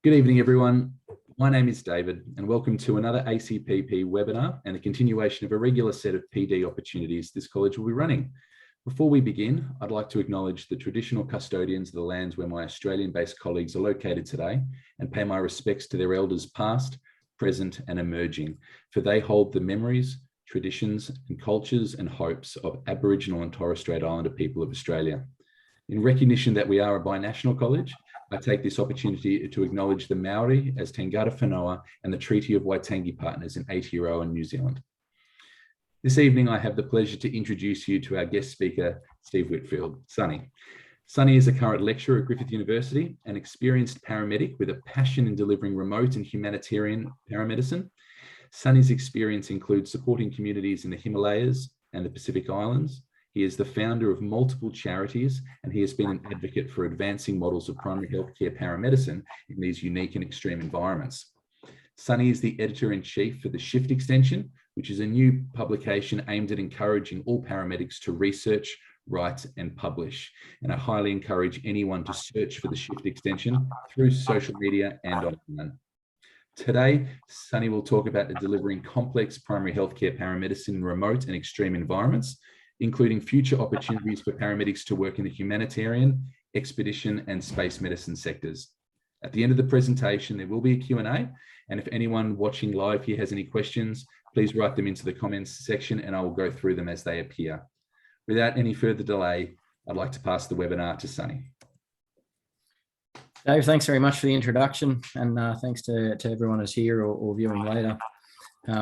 Good evening, everyone. My name is David, and welcome to another ACPP webinar and a continuation of a regular set of PD opportunities this college will be running. Before we begin, I'd like to acknowledge the traditional custodians of the lands where my Australian-based colleagues are located today and pay my respects to their elders past, present, and emerging, for they hold the memories, traditions, and cultures and hopes of Aboriginal and Torres Strait Islander people of Australia. In recognition that we are a binational college, I take this opportunity to acknowledge the Maori as Tangata Whanoa and the Treaty of Waitangi partners in Aotearoa, New Zealand. This evening, I have the pleasure to introduce you to our guest speaker, Steve Whitfield, Sonny. Sonny is a current lecturer at Griffith University, an experienced paramedic with a passion in delivering remote and humanitarian paramedicine. Sonny's experience includes supporting communities in the Himalayas and the Pacific Islands. He is the founder of multiple charities, and he has been an advocate for advancing models of primary healthcare paramedicine in these unique and extreme environments. Sonny is the editor-in-chief for the Shift Extension, which is a new publication aimed at encouraging all paramedics to research, write, and publish. And I highly encourage anyone to search for the Shift Extension through social media and online. Today, Sonny will talk about delivering complex primary healthcare paramedicine in remote and extreme environments, including future opportunities for paramedics to work in the humanitarian, expedition, and space medicine sectors. At the end of the presentation, there will be a Q&A, and if anyone watching live here has any questions, please write them into the comments section and I will go through them as they appear. Without any further delay, I'd like to pass the webinar to Sonny. Dave, thanks very much for the introduction, and thanks to everyone who's here or viewing later.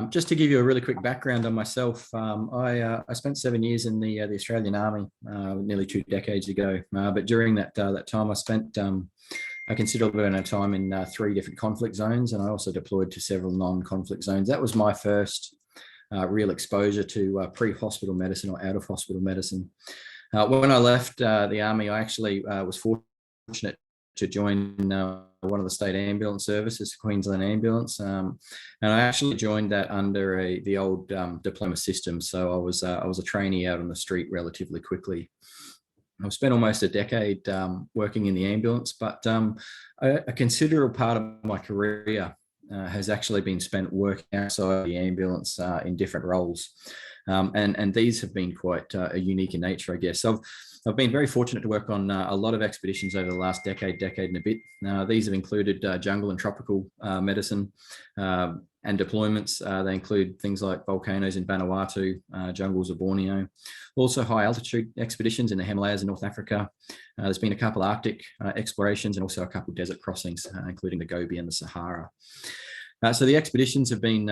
Just to give you a really quick background on myself, I spent 7 years in the Australian Army nearly 2 decades ago. But during that time, I spent a considerable amount of time in 3 different conflict zones, and I also deployed to several non-conflict zones. That was my first real exposure to pre-hospital medicine or out-of-hospital medicine. When I left the Army, I actually was fortunate to join one of the state ambulance services, Queensland Ambulance, and I actually joined that under the old diploma system. So I was a trainee out on the street relatively quickly. I've spent almost a decade working in the ambulance, but a considerable part of my career has actually been spent working outside the ambulance in different roles, and these have been quite unique in nature, I guess. So I've been very fortunate to work on a lot of expeditions over the last decade and a bit. These have included jungle and tropical medicine and deployments. They include things like volcanoes in Vanuatu, jungles of Borneo, also high altitude expeditions in the Himalayas in North Africa. There's been a couple Arctic explorations and also a couple desert crossings, including the Gobi and the Sahara. So the expeditions have been,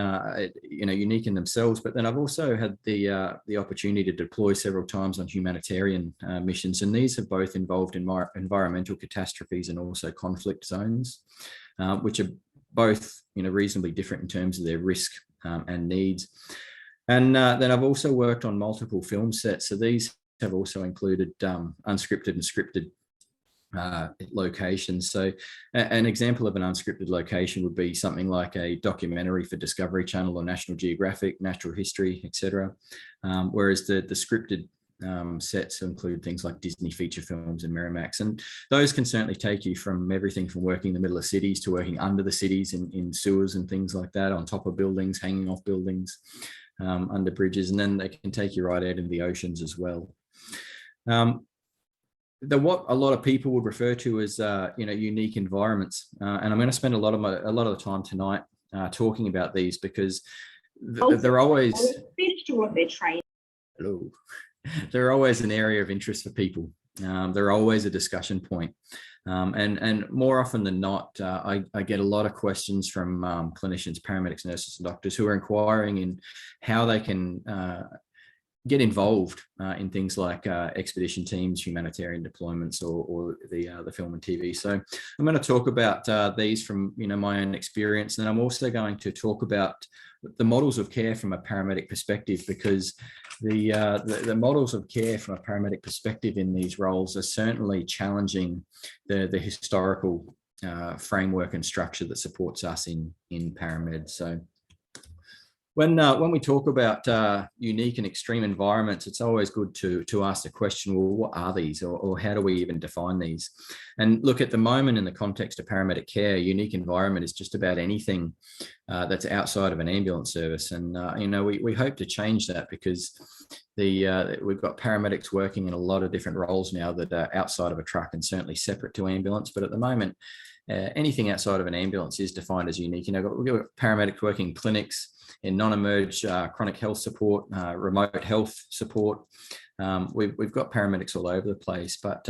unique in themselves, but then I've also had the opportunity to deploy several times on humanitarian missions, and these have both involved in environmental catastrophes and also conflict zones, which are both, reasonably different in terms of their risk and needs. And then I've also worked on multiple film sets, so these have also included unscripted and scripted locations. So an example of an unscripted location would be something like a documentary for Discovery Channel or National Geographic, Natural History, etc. Whereas the scripted sets include things like Disney feature films and Miramax, and those can certainly take you from everything from working in the middle of cities to working under the cities in sewers and things like that, on top of buildings, hanging off buildings, under bridges, and then they can take you right out into the oceans as well. What a lot of people would refer to as unique environments, and I'm going to spend a lot of the time tonight talking about these because they're always they're always an area of interest for people. They're always a discussion point, and more often than not, I get a lot of questions from clinicians, paramedics, nurses, and doctors who are inquiring in how they can get involved in things like expedition teams, humanitarian deployments, or the film and TV. So I'm going to talk about these from my own experience, and I'm also going to talk about the models of care from a paramedic perspective, because the models of care from a paramedic perspective in these roles are certainly challenging the historical framework and structure that supports us in paramed. So When we talk about unique and extreme environments, it's always good to ask the question, well, what are these, or how do we even define these? And look, at the moment, in the context of paramedic care, unique environment is just about anything that's outside of an ambulance service. And we hope to change that, because we've got paramedics working in a lot of different roles now that are outside of a truck and certainly separate to ambulance. But at the moment, anything outside of an ambulance is defined as unique. We've got paramedics working in clinics, in non-emerge chronic health support, remote health support. We've got paramedics all over the place, but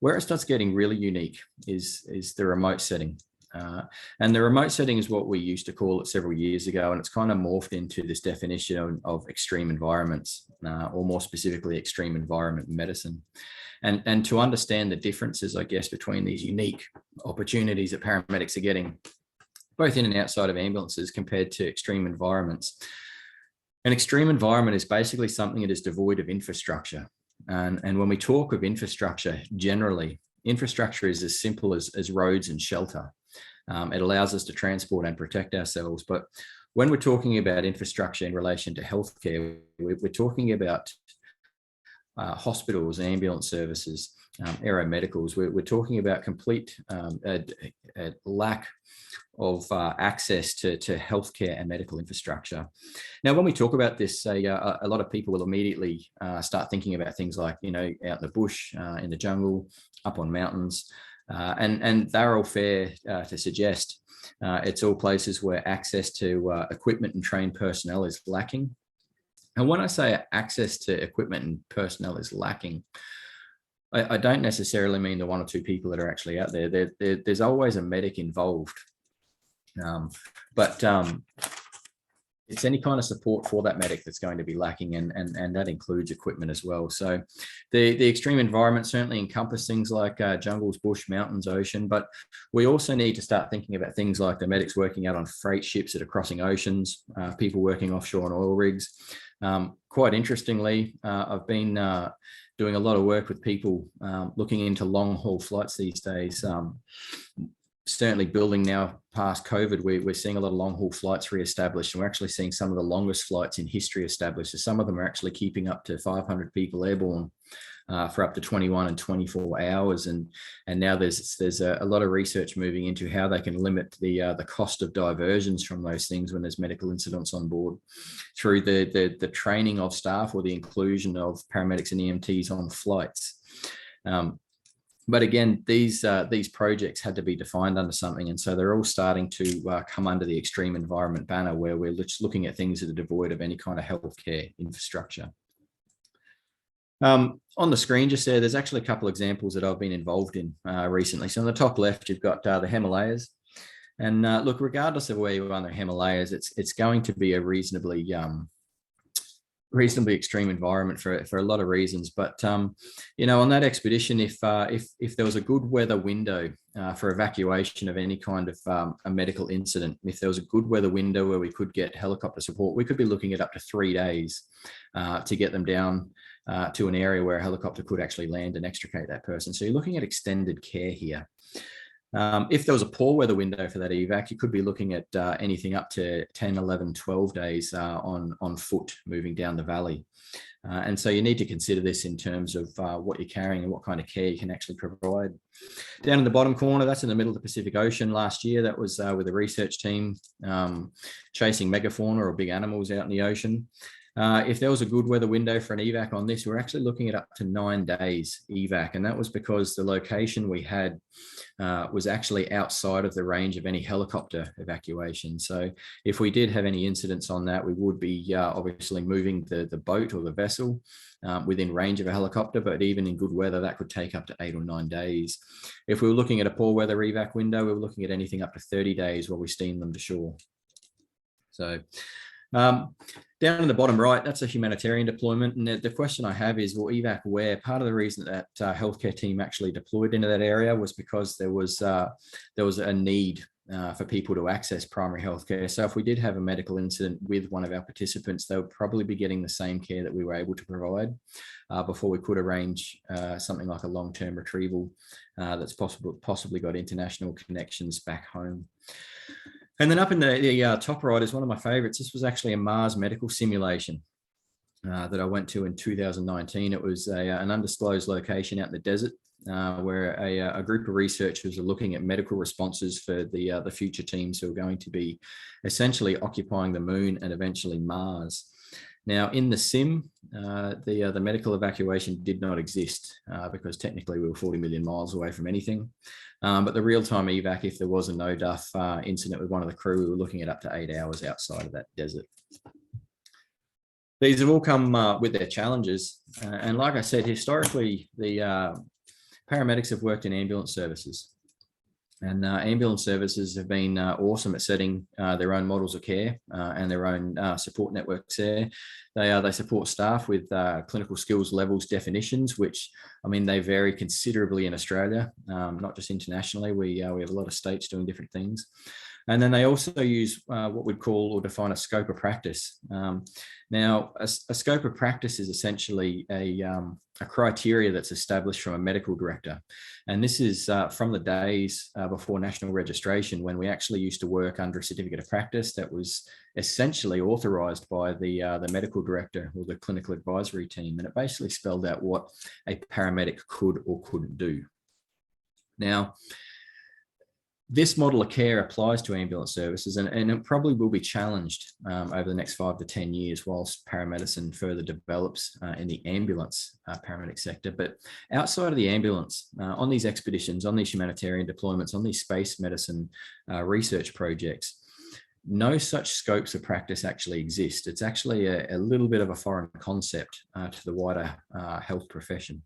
where it starts getting really unique is the remote setting. And the remote setting is what we used to call it several years ago, and it's kind of morphed into this definition of extreme environments, or more specifically, extreme environment medicine. And to understand the differences, I guess, between these unique opportunities that paramedics are getting, both in and outside of ambulances, compared to extreme environments. An extreme environment is basically something that is devoid of infrastructure. And when we talk of infrastructure, generally, infrastructure is as simple as roads and shelter. It allows us to transport and protect ourselves. But when we're talking about infrastructure in relation to healthcare, we're talking about hospitals, ambulance services, aeromedicals. We're talking about complete lack of access to healthcare and medical infrastructure. Now, when we talk about this, a lot of people will immediately start thinking about things like, out in the bush, in the jungle, up on mountains, and they're all fair to suggest. It's all places where access to equipment and trained personnel is lacking. And when I say access to equipment and personnel is lacking, I don't necessarily mean the one or two people that are actually out there. There's always a medic involved. But it's any kind of support for that medic that's going to be lacking, and that includes equipment as well. So the extreme environment certainly encompass things like jungles, bush, mountains, ocean, but we also need to start thinking about things like the medics working out on freight ships that are crossing oceans, people working offshore on oil rigs. Quite interestingly, I've been doing a lot of work with people looking into long haul flights these days. Certainly building now past COVID, we're seeing a lot of long haul flights re-established, and we're actually seeing some of the longest flights in history established. So some of them are actually keeping up to 500 people airborne for up to 21 and 24 hours. And now there's a lot of research moving into how they can limit the cost of diversions from those things when there's medical incidents on board, through the training of staff or the inclusion of paramedics and EMTs on flights. But again, these projects had to be defined under something, and so they're all starting to come under the extreme environment banner, where we're just looking at things that are devoid of any kind of healthcare infrastructure. On the screen just there's actually a couple of examples that I've been involved in recently. So on the top left, you've got the Himalayas, and look, regardless of where you are in the Himalayas, it's going to be a reasonably extreme environment for a lot of reasons. But on that expedition, if there was a good weather window for evacuation of any kind of a medical incident, if there was a good weather window where we could get helicopter support, we could be looking at up to 3 days to get them down to an area where a helicopter could actually land and extricate that person. So you're looking at extended care here. If there was a poor weather window for that evac, you could be looking at anything up to 10, 11, 12 days on foot moving down the valley. And so you need to consider this in terms of what you're carrying and what kind of care you can actually provide. Down in the bottom corner, that's in the middle of the Pacific Ocean last year. That was with a research team chasing megafauna or big animals out in the ocean. If there was a good weather window for an evac on this, we're actually looking at up to 9 days evac. And that was because the location we had was actually outside of the range of any helicopter evacuation. So if we did have any incidents on that, we would be obviously moving the boat or the vessel within range of a helicopter, but even in good weather, that could take up to 8 or 9 days. If we were looking at a poor weather evac window, we were looking at anything up to 30 days while we steam them to shore. So down in the bottom right, that's a humanitarian deployment. And the question I have is, well, evac where? Part of the reason that healthcare team actually deployed into that area was because there was a need for people to access primary healthcare. So if we did have a medical incident with one of our participants, they would probably be getting the same care that we were able to provide before we could arrange something like a long-term retrieval that's possibly got international connections back home. And then up in the top right is one of my favorites. This was actually a Mars medical simulation that I went to in 2019. It was an undisclosed location out in the desert where a group of researchers are looking at medical responses for the future teams who are going to be essentially occupying the moon and eventually Mars. Now, in the sim, the medical evacuation did not exist because technically we were 40 million miles away from anything. But the real-time evac, if there was a no-duff incident with one of the crew, we were looking at up to 8 hours outside of that desert. These have all come with their challenges. And like I said, historically, the paramedics have worked in ambulance services. And ambulance services have been awesome at setting their own models of care and their own support networks there. They support staff with clinical skills levels definitions, which, I mean, they vary considerably in Australia, not just internationally. We have a lot of states doing different things. And then they also use what we'd call or define a scope of practice. Now, a scope of practice is essentially a criteria that's established from a medical director. And this is from the days before national registration, when we actually used to work under a certificate of practice that was essentially authorised by the medical director or the clinical advisory team. And it basically spelled out what a paramedic could or couldn't do. Now, this model of care applies to ambulance services, and it probably will be challenged over the next 5 to 10 years whilst paramedicine further develops in the ambulance paramedic sector. But outside of the ambulance, on these expeditions, on these humanitarian deployments, on these space medicine research projects, no such scopes of practice actually exist. It's actually a little bit of a foreign concept to the wider health profession.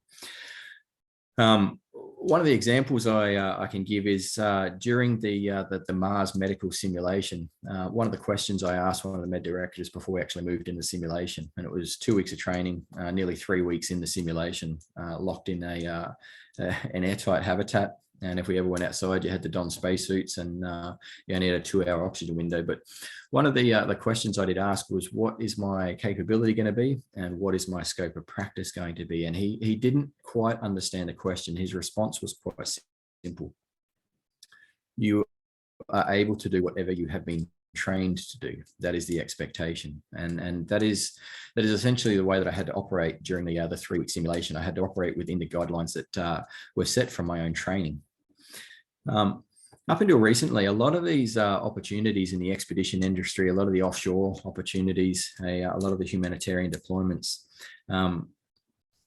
One of the examples I can give is during the Mars medical simulation. One of the questions I asked one of the med directors before we actually moved into simulation, and it was 2 weeks of training, nearly 3 weeks in the simulation, locked in an airtight habitat. And if we ever went outside, you had to don spacesuits, and you only had a 2-hour oxygen window. But one of the questions I did ask was, what is my capability going to be? And what is my scope of practice going to be? And he didn't quite understand the question. His response was quite simple. You are able to do whatever you have been trained to do. That is the expectation. And that is essentially the way that I had to operate during the 3-week simulation. I had to operate within the guidelines that were set from my own training. Up until recently, a lot of these opportunities in the expedition industry, a lot of the offshore opportunities, a lot of the humanitarian deployments,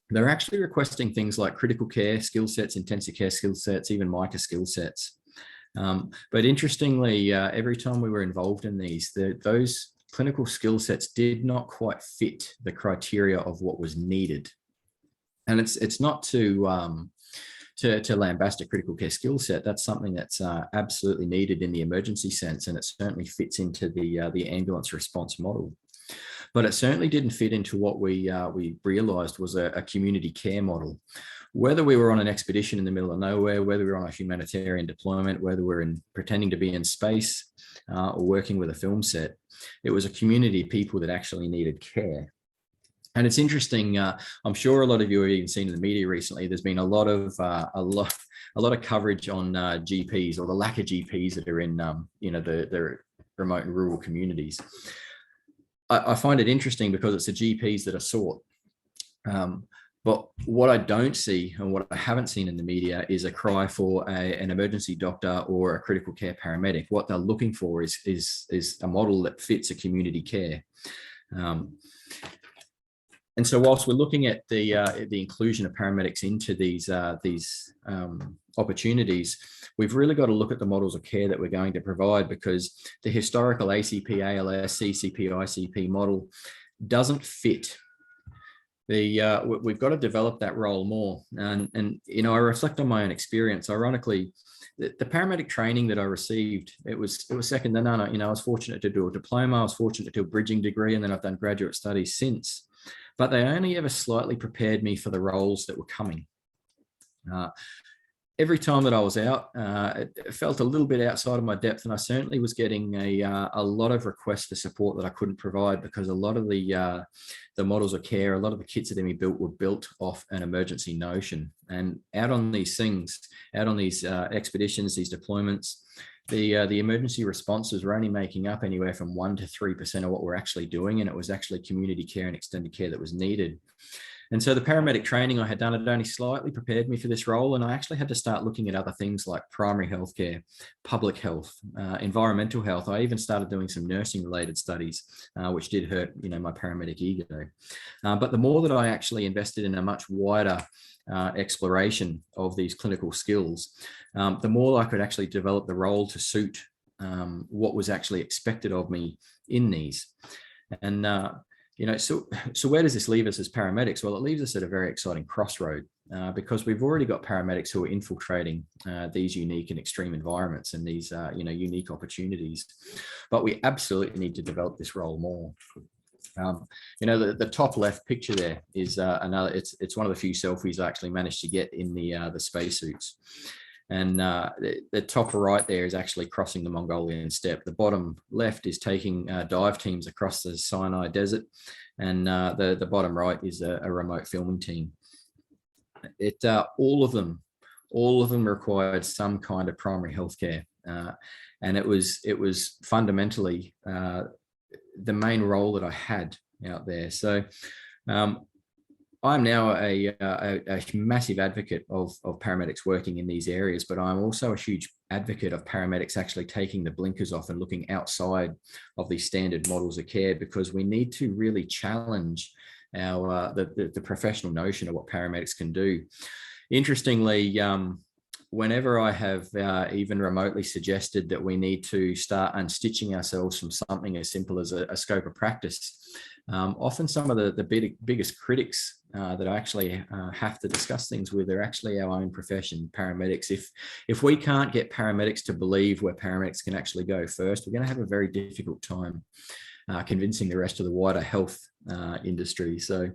they're actually requesting things like critical care skill sets, intensive care skill sets, even MICA skill sets. But interestingly, every time we were involved in these, those clinical skill sets did not quite fit the criteria of what was needed. And it's not to lambast a critical care skill set. That's something that's absolutely needed in the emergency sense, and it certainly fits into the ambulance response model. But it certainly didn't fit into what we realised was a community care model. Whether we were on an expedition in the middle of nowhere, whether we were on a humanitarian deployment, whether we're pretending to be in space or working with a film set, it was a community of people that actually needed care. And it's interesting. I'm sure a lot of you have even seen in the media recently. There's been a lot of coverage on GPs, or the lack of GPs that are in the remote and rural communities. I find it interesting because it's the GPs that are sought. But what I don't see, and what I haven't seen in the media, is a cry for an emergency doctor or a critical care paramedic. What they're looking for is a model that fits a community care. And so, whilst we're looking at the inclusion of paramedics into these opportunities, we've really got to look at the models of care that we're going to provide, because the historical ACP, ALS, CCP, ICP model doesn't fit. We've got to develop that role more. And I reflect on my own experience. Ironically, the paramedic training that I received, it was second to none. I was fortunate to do a diploma, I was fortunate to do a bridging degree, and then I've done graduate studies since. But they only ever slightly prepared me for the roles that were coming. Every time that I was out, it felt a little bit outside of my depth, and I certainly was getting a lot of requests for support that I couldn't provide, because a lot of the models of care, a lot of the kits that we built were built off an emergency notion. And out on these things, out on these expeditions, these deployments, the emergency responses were only making up anywhere from 1% to 3% of what we're actually doing, and it was actually community care and extended care that was needed. And so the paramedic training I had done had only slightly prepared me for this role, and I actually had to start looking at other things like primary healthcare, public health, environmental health. I even started doing some nursing-related studies, which did hurt, my paramedic ego. But the more that I actually invested in a much wider exploration of these clinical skills, the more I could actually develop the role to suit what was actually expected of me in these. And so where does this leave us as paramedics? Well, it leaves us at a very exciting crossroad because we've already got paramedics who are infiltrating these unique and extreme environments and these, unique opportunities. But we absolutely need to develop this role more. The top left picture there is another. It's one of the few selfies I actually managed to get in the spacesuits. And the top right there is actually crossing the Mongolian steppe. The bottom left is taking dive teams across the Sinai Desert. And the bottom right is a remote filming team. All of them required some kind of primary healthcare. And it was fundamentally the main role that I had out there. So I'm now a massive advocate of paramedics working in these areas, but I'm also a huge advocate of paramedics actually taking the blinkers off and looking outside of these standard models of care, because we need to really challenge our the professional notion of what paramedics can do. Interestingly, whenever I have even remotely suggested that we need to start unstitching ourselves from something as simple as a scope of practice, often some of the biggest critics that I actually have to discuss things with are actually our own profession, paramedics. If we can't get paramedics to believe where paramedics can actually go first, we're going to have a very difficult time convincing the rest of the wider health industry. So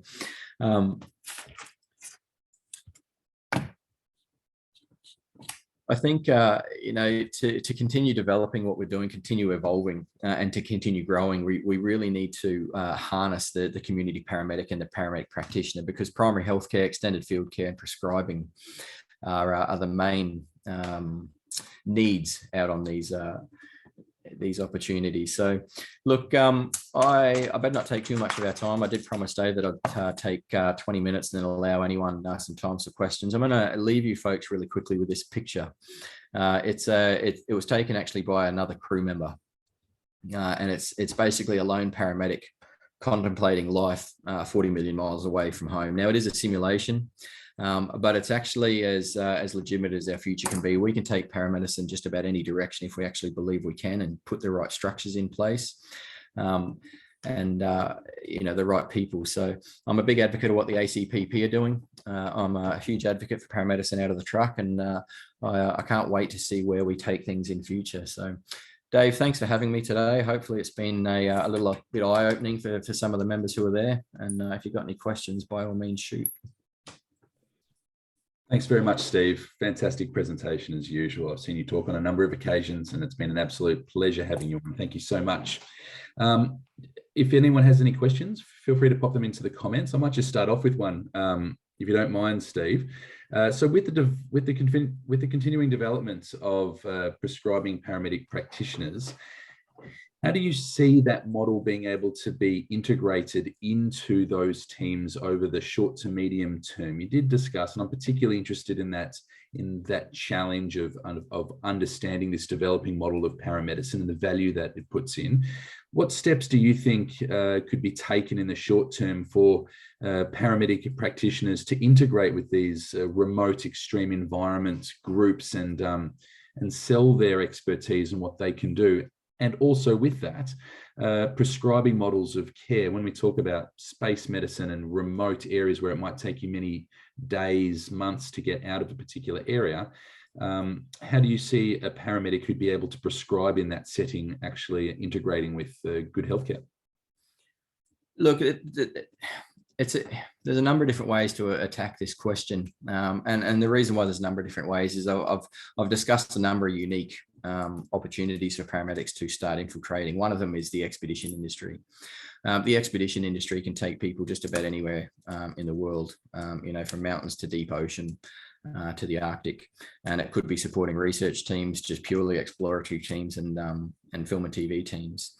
I think, to continue developing what we're doing, continue evolving and to continue growing, we really need to harness the community paramedic and the paramedic practitioner, because primary healthcare, extended field care and prescribing are the main needs out on these opportunities. So look, I better not take too much of our time. I did promise Dave that I'd take 20 minutes and then allow anyone some time for questions. I'm going to leave you folks really quickly with this picture. It was taken actually by another crew member, and it's basically a lone paramedic contemplating life 40 million miles away from home. Now, it is a simulation, but it's actually as legitimate as our future can be. We can take paramedicine just about any direction if we actually believe we can and put the right structures in place, and the right people. So I'm a big advocate of what the ACPP are doing. I'm a huge advocate for paramedicine out of the truck, and I can't wait to see where we take things in future. So Dave, thanks for having me today. Hopefully it's been a little bit eye-opening for some of the members who are there. And if you've got any questions, by all means, shoot. Thanks very much, Steve. Fantastic presentation as usual. I've seen you talk on a number of occasions, and it's been an absolute pleasure having you on. Thank you so much. If anyone has any questions, feel free to pop them into the comments. I might just start off with one, if you don't mind, Steve. So with the continuing development of prescribing paramedic practitioners, how do you see that model being able to be integrated into those teams over the short to medium term? You did discuss, and I'm particularly interested in that challenge of understanding this developing model of paramedicine and the value that it puts in. What steps do you think could be taken in the short term for paramedic practitioners to integrate with these remote extreme environment groups and sell their expertise and what they can do? And also with that, prescribing models of care. When we talk about space medicine and remote areas where it might take you many days, months to get out of a particular area, how do you see a paramedic who'd be able to prescribe in that setting actually integrating with good healthcare? Look, there's a number of different ways to attack this question, and the reason why there's a number of different ways is I've discussed a number of unique opportunities for paramedics to start infiltrating. One of them is the expedition industry. The expedition industry can take people just about anywhere in the world, from mountains to deep ocean. to the Arctic, and it could be supporting research teams, just purely exploratory teams, and film and TV teams.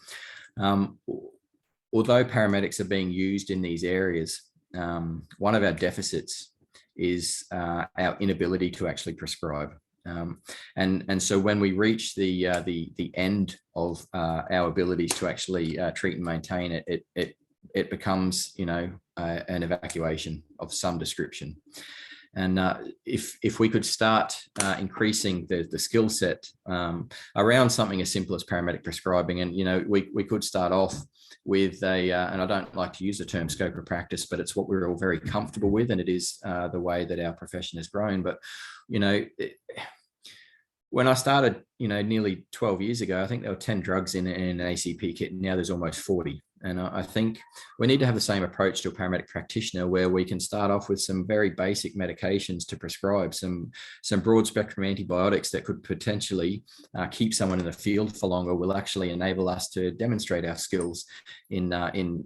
Although paramedics are being used in these areas, one of our deficits is our inability to actually prescribe. And so when we reach the end of our abilities to actually treat and maintain it, it becomes, an evacuation of some description. And if we could start increasing the skill set around something as simple as paramedic prescribing, and we could start off with and I don't like to use the term scope of practice, but it's what we're all very comfortable with, and it is the way that our profession has grown. But when I started, nearly 12 years ago, I think there were 10 drugs in an ACP kit. Now there's almost 40. And I think we need to have the same approach to a paramedic practitioner, where we can start off with some very basic medications to prescribe, some broad spectrum antibiotics that could potentially keep someone in the field for longer, will actually enable us to demonstrate our skills in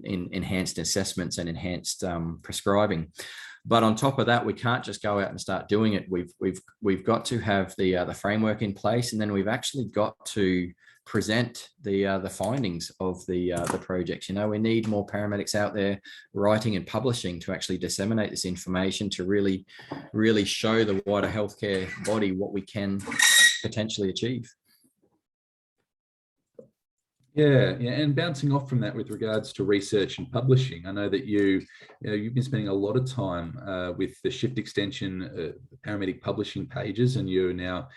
enhanced assessments and enhanced prescribing. But on top of that, we can't just go out and start doing it. We've got to have the framework in place, and then we've actually got to present the findings of the projects. We need more paramedics out there writing and publishing to actually disseminate this information, to really show the wider healthcare body what we can potentially achieve. Yeah, and bouncing off from that with regards to research and publishing, I know that you've been spending a lot of time with the Shift Extension paramedic publishing pages, and you're now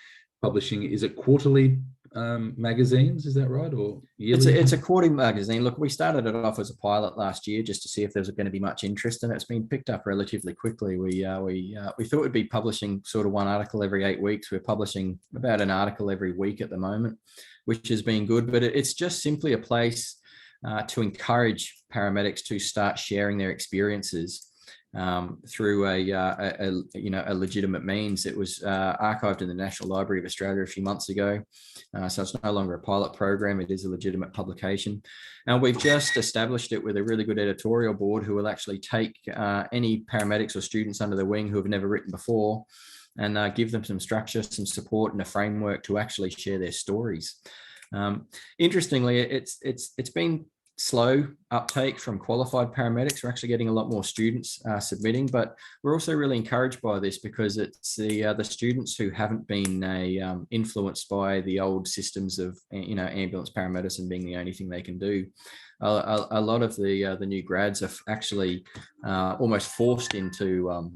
publishing, is it quarterly magazines, is that right, or yearly? It's a quarterly magazine. Look, we started it off as a pilot last year just to see if there was going to be much interest, and it's been picked up relatively quickly. We thought we'd be publishing sort of one article every 8 weeks. We're publishing about an article every week at the moment, which has been good, but it's just simply a place to encourage paramedics to start sharing their experiences through a legitimate means. It was archived in the National Library of Australia a few months ago, so it's no longer a pilot program. It is a legitimate publication, and we've just established it with a really good editorial board who will actually take any paramedics or students under their wing who have never written before, and give them some structure, some support, and a framework to actually share their stories. Interestingly, it's been slow uptake from qualified paramedics. We're actually getting a lot more students submitting, but we're also really encouraged by this because it's the students who haven't been influenced by the old systems of ambulance paramedicine being the only thing they can do. A lot of the new grads are actually almost forced into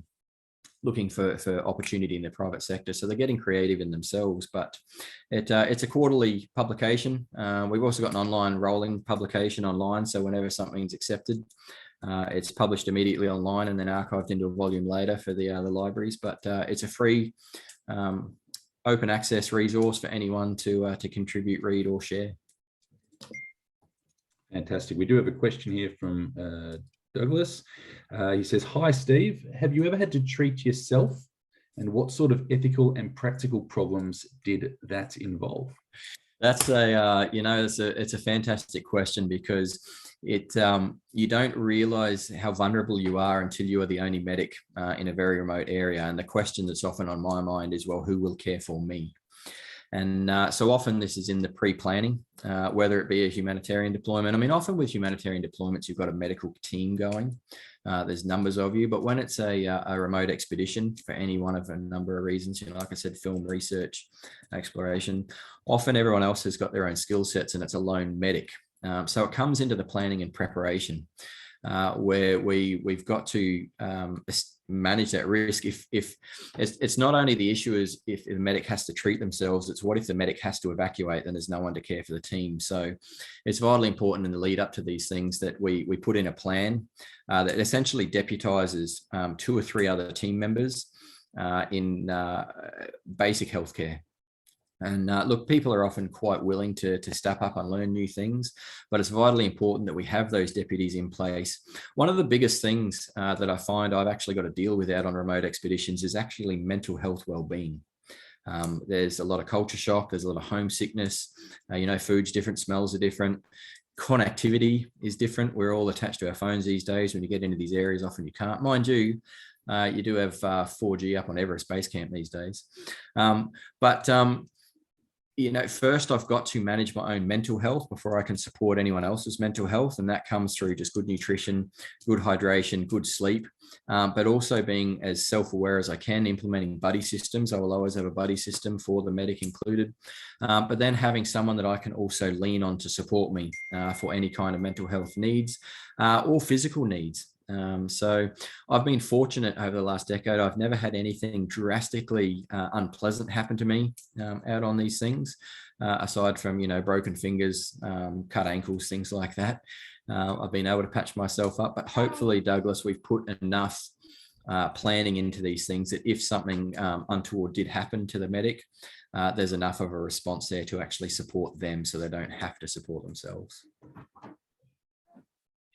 looking for opportunity in the private sector. So they're getting creative in themselves, but it's a quarterly publication. We've also got an online rolling publication online. So whenever something's accepted, it's published immediately online and then archived into a volume later for the libraries. But it's a free open access resource for anyone to contribute, read, or share. Fantastic. We do have a question here from Douglas. He says, "Hi, Steve. Have you ever had to treat yourself? And what sort of ethical and practical problems did that involve?" That's it's a fantastic question, because you don't realize how vulnerable you are until you are the only medic in a very remote area. And the question that's often on my mind is, well, who will care for me? And so often this is in the pre-planning, whether it be a humanitarian deployment. I mean, often with humanitarian deployments, you've got a medical team going. There's numbers of you, but when it's a remote expedition for any one of a number of reasons, like I said, film, research, exploration, often everyone else has got their own skill sets and it's a lone medic. So it comes into the planning and preparation, where we've got to manage that risk. If it's not only the issue is if the medic has to treat themselves, it's what if the medic has to evacuate, then there's no one to care for the team. So it's vitally important in the lead up to these things that we put in a plan that essentially deputizes 2 or 3 other team members in basic healthcare. And look, people are often quite willing to step up and learn new things, but it's vitally important that we have those deputies in place. One of the biggest things that I find I've actually got to deal with out on remote expeditions is actually mental health well-being. There's a lot of culture shock. There's a lot of homesickness. Food's different, smells are different. Connectivity is different. We're all attached to our phones these days. When you get into these areas, often you can't. Mind you, You do have 4G up on Everest Base Camp these days. First I've got to manage my own mental health before I can support anyone else's mental health. And that comes through just good nutrition, good hydration, good sleep, but also being as self-aware as I can, implementing buddy systems. I will always have a buddy system for the medic included, but then having someone that I can also lean on to support me for any kind of mental health needs or physical needs. So I've been fortunate over the last decade. I've never had anything drastically unpleasant happen to me out on these things, aside from, broken fingers, cut ankles, things like that. I've been able to patch myself up, but hopefully, Douglas, we've put enough planning into these things that if something untoward did happen to the medic, there's enough of a response there to actually support them so they don't have to support themselves.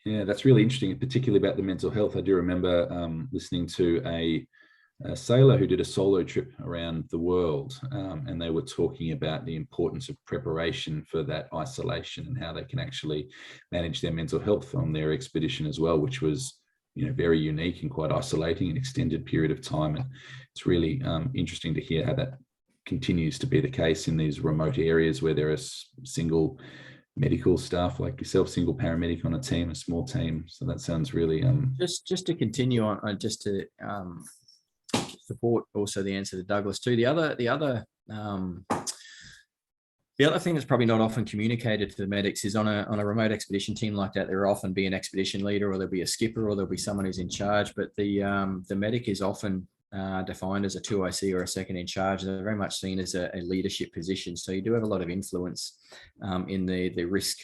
Yeah, that's really interesting, particularly about the mental health. I do remember listening to a sailor who did a solo trip around the world, and they were talking about the importance of preparation for that isolation and how they can actually manage their mental health on their expedition as well, which was, very unique and quite isolating, an extended period of time. And it's really interesting to hear how that continues to be the case in these remote areas where there are single medical staff like yourself, single paramedic on a team, a small team. So that sounds really just to continue on, just to support also the answer to Douglas too. The other thing that's probably not often communicated to the medics is on a remote expedition team like that, there will often be an expedition leader, or there'll be a skipper, or there'll be someone who's in charge. But the medic is often defined as a 2IC or a second in charge. They're very much seen as a leadership position. So you do have a lot of influence in the risk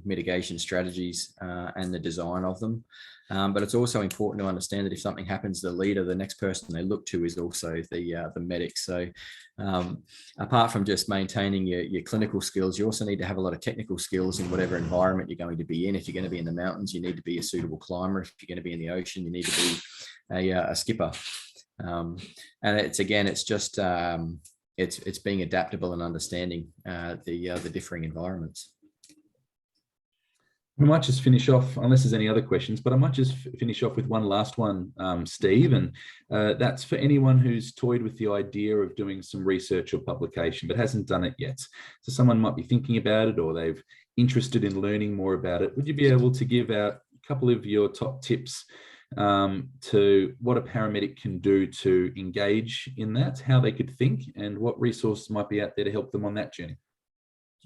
mitigation strategies and the design of them. But it's also important to understand that if something happens to the leader, the next person they look to is also the medic. So apart from just maintaining your clinical skills, you also need to have a lot of technical skills in whatever environment you're going to be in. If you're going to be in the mountains, you need to be a suitable climber. If you're going to be in the ocean, you need to be a skipper. And it's being adaptable and understanding the differing environments. We might just finish off, unless there's any other questions, but I might just finish off with one last one, Steve, and that's for anyone who's toyed with the idea of doing some research or publication but hasn't done it yet. So someone might be thinking about it, or they've interested in learning more about it. Would you be able to give out a couple of your top tips to what a paramedic can do to engage in that, how they could think, and what resources might be out there to help them on that journey?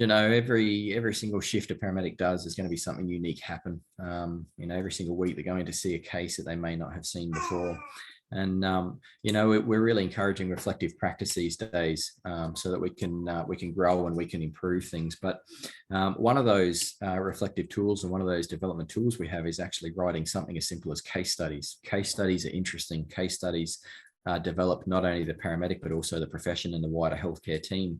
Every single shift a paramedic does is going to be something unique happen. Every single week they're going to see a case that they may not have seen before. And, we're really encouraging reflective practice these days so that we can grow and we can improve things. But one of those reflective tools and one of those development tools we have is actually writing something as simple as case studies. Case studies are interesting. Case studies develop not only the paramedic, but also the profession and the wider healthcare team.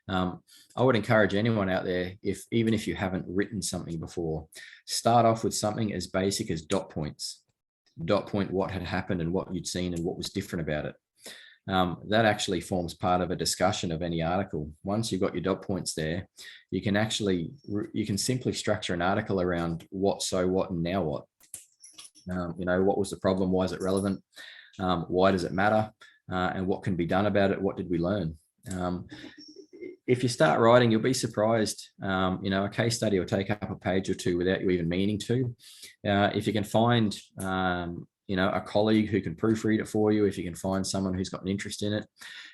I would encourage anyone out there, even if you haven't written something before, start off with something as basic as dot points. Dot point what had happened and what you'd seen and what was different about it. That actually forms part of a discussion of any article. Once you've got your dot points there, you can simply structure an article around what, so what, and now what. What was the problem? Why is it relevant? Why does it matter? And what can be done about it? What did we learn? If you start writing, you'll be surprised. A case study will take up a page or two without you even meaning to. If you can find, a colleague who can proofread it for you, if you can find someone who's got an interest in it,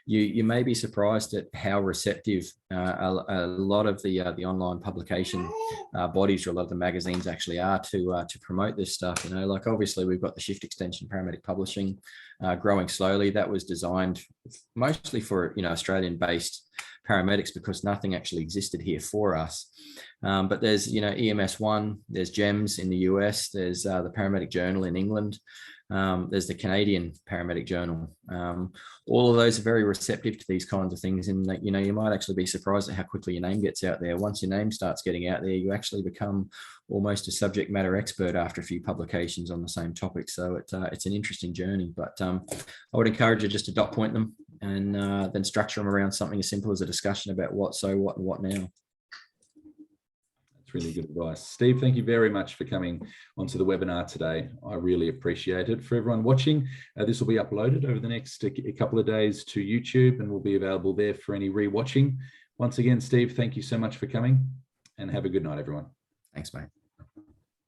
you may be surprised at how receptive a lot of the online publication bodies, or a lot of the magazines actually are to promote this stuff. Obviously we've got the Shift Extension Paramedic Publishing growing slowly. That was designed mostly for Australian-based paramedics because nothing actually existed here for us. But there's EMS1, there's GEMS in the US, there's the Paramedic Journal in England, there's the Canadian Paramedic Journal. All of those are very receptive to these kinds of things, and you might actually be surprised at how quickly your name gets out there. Once your name starts getting out there, you actually become almost a subject matter expert after a few publications on the same topic. So it's an interesting journey, but I would encourage you just to dot point them and then structure them around something as simple as a discussion about what, so what, and what now. It's really good advice. Steve, thank you very much for coming onto the webinar today. I really appreciate it. For everyone watching, this will be uploaded over the next couple of days to YouTube and will be available there for any re-watching. Once again, Steve, thank you so much for coming and have a good night, everyone. Thanks, mate.